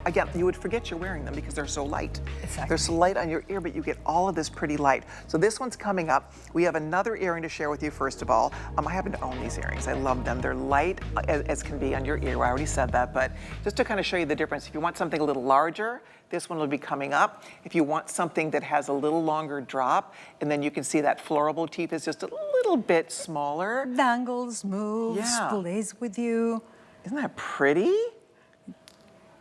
again, you would forget you're wearing them because they're so light. Exactly. They're so light on your ear, but you get all of this pretty light. So this one's coming up. We have another earring to share with you, first of all. I happen to own these earrings. I love them. They're light as can be on your ear. I already said that, but just to kind of show you the difference, if you want something a little larger, this one will be coming up. If you want something that has a little longer drop, and then you can see that floral motif is just a little bit smaller. Dangles, moves, plays with you. Isn't that pretty?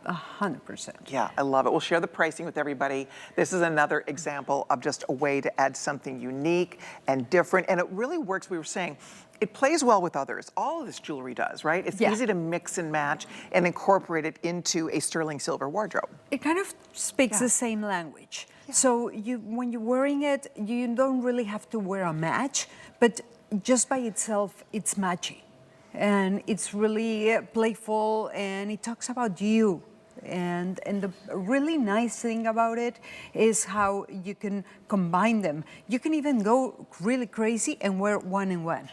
100%. Yeah, I love it. We'll share the pricing with everybody. This is another example of just a way to add something unique and different, and it really works. We were saying, it plays well with others. All of this jewelry does, right? It's easy to mix and match and incorporate it into a sterling silver wardrobe. It kind of speaks the same language. So when you're wearing it, you don't really have to wear a match, but just by itself, it's matchy. And it's really playful, and it talks about you. And the really nice thing about it is how you can combine them. You can even go really crazy and wear one and one.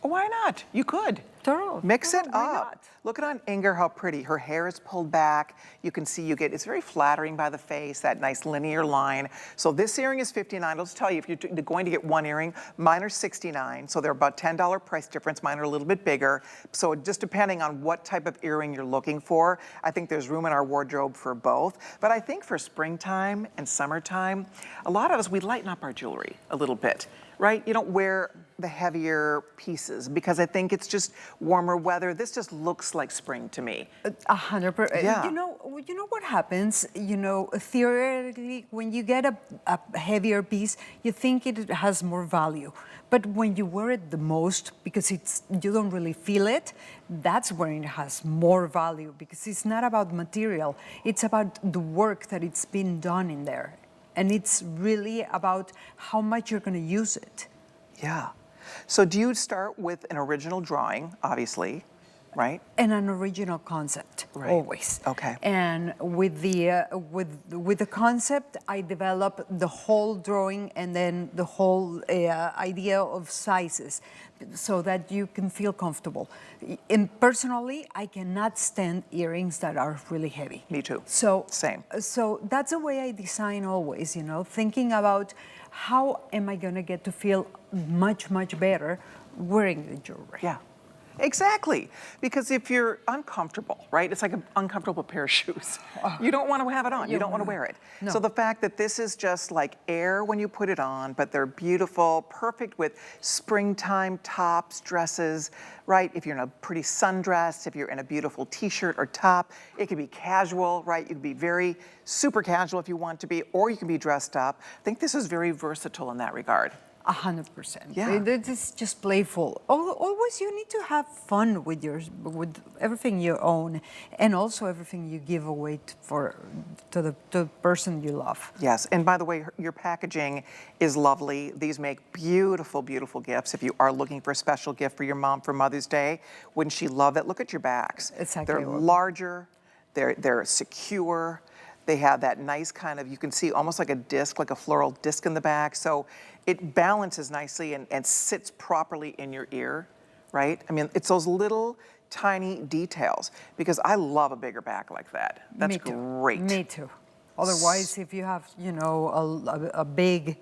Why not? You could. Totally. Mix it Why up. not? Look at on Inger, how pretty. Her hair is pulled back. You can see it's very flattering by the face, that nice linear line. So this earring is $59. I'll just tell you, if you're going to get one earring, mine are $69. So they're about $10 price difference. Mine are a little bit bigger. So just depending on what type of earring you're looking for, I think there's room in our wardrobe for both. But I think for springtime and summertime, a lot of us, we lighten up our jewelry a little bit, right? You don't wear the heavier pieces because I think it's just warmer weather. This just looks like spring to me. 100%. Yeah. You know what happens? Theoretically, when you get a heavier piece, you think it has more value. But when you wear it the most, because you don't really feel it, that's when it has more value, because it's not about material. It's about the work that it's been done in there. And it's really about how much you're going to use it. Yeah. So do you start with an original drawing, obviously, right? And an original concept, always. Okay. And with the concept, I develop the whole drawing and then the whole idea of sizes, so that you can feel comfortable. And personally, I cannot stand earrings that are really heavy. Me too. So same. So that's the way I design always. Thinking about how am I going to get to feel much better wearing the jewelry. Yeah. Exactly, because if you're uncomfortable, right? It's like an uncomfortable pair of shoes. You don't want to have it on. You don't want to wear it. No. So the fact that this is just like air when you put it on, but they're beautiful, perfect with springtime tops, dresses, right? If you're in a pretty sundress, if you're in a beautiful t-shirt or top, it could be casual, right? You can be very super casual if you want to be, or you can be dressed up. I think this is very versatile in that regard. 100%. Yeah. It's just playful. Always you need to have fun with everything you own, and also everything you give away to the person you love. Yes, and by the way, your packaging is lovely. These make beautiful, beautiful gifts. If you are looking for a special gift for your mom for Mother's Day, wouldn't she love it? Look at your backs. Exactly. They're larger, they're secure. They have that nice kind of, you can see almost like a disc, like a floral disc in the back. So it balances nicely and sits properly in your ear, right? I mean, it's those little tiny details, because I love a bigger back like that. That's great. Me too. Otherwise, if you have, a big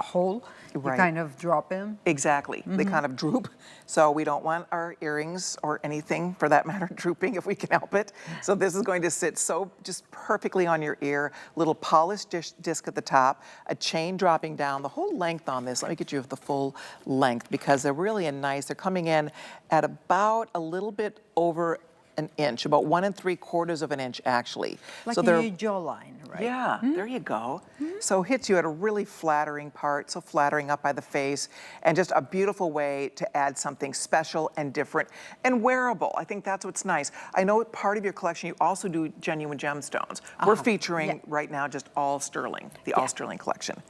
hole, you kind of drop them. Exactly. They kind of droop. So we don't want our earrings or anything for that matter drooping if we can help it. So this is going to sit so just perfectly on your ear. Little polished disc at the top, a chain dropping down, the whole length on this. Let me get you the full length, because they're really they're coming in at about a little bit over an inch, about 1 3/4 of an inch actually. Like so in your jawline, right? Yeah, there you go. So hits you at a really flattering part, so flattering up by the face, and just a beautiful way to add something special and different and wearable. I think that's what's nice. I know part of your collection, you also do genuine gemstones. We're featuring right now just all sterling, the all sterling collection.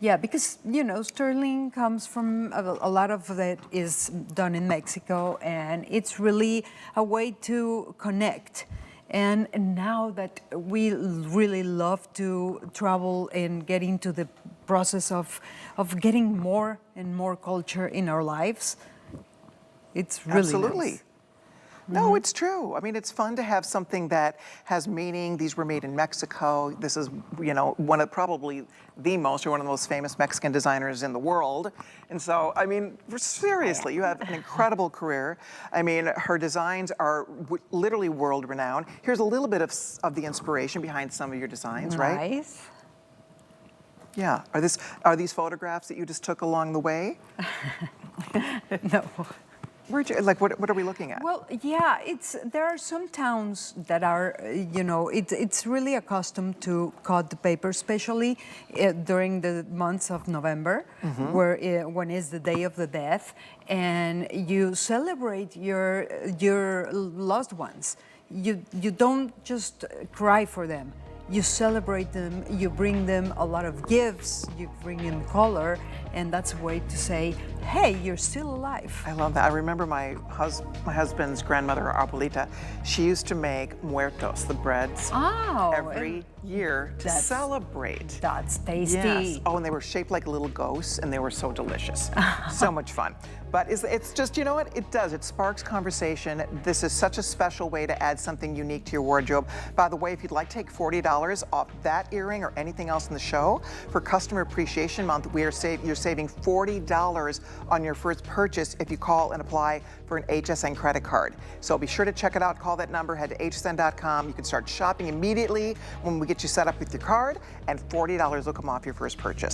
Yeah, because, sterling comes from a lot of that is done in Mexico, and it's really a way to connect. And now that we really love to travel and get into the process of getting more and more culture in our lives, it's really Absolutely. nice. No, it's true. I mean, it's fun to have something that has meaning. These were made in Mexico. This is, one of probably the most, or one of the most famous Mexican designers in the world. And so, I mean, seriously, you have an incredible career. I mean, her designs are literally world-renowned. Here's a little bit of the inspiration behind some of your designs, right? Nice. Yeah. Are these photographs that you just took along the way? No. Where'd you, like, what are we looking at? Well, yeah, there are some towns that are, it's really accustomed to cut the paper, especially during the months of November, when is the Day of the Death, and you celebrate your loved ones. You don't just cry for them. You celebrate them, you bring them a lot of gifts, you bring them color, and that's a way to say, hey, you're still alive. I love that. I remember my husband's grandmother, abuelita, she used to make muertos, the breads, every year to celebrate. That's tasty. Yes. Oh, and they were shaped like little ghosts, and they were so delicious. So much fun. But it's just, you know what? It sparks conversation. This is such a special way to add something unique to your wardrobe. By the way, if you'd like to take $40 off that earring or anything else in the show, for Customer Appreciation Month, you're saving $40 on your first purchase if you call and apply for an HSN credit card. So be sure to check it out. Call that number, head to hsn.com. You can start shopping immediately when we get you set up with your card, and $40 will come off your first purchase.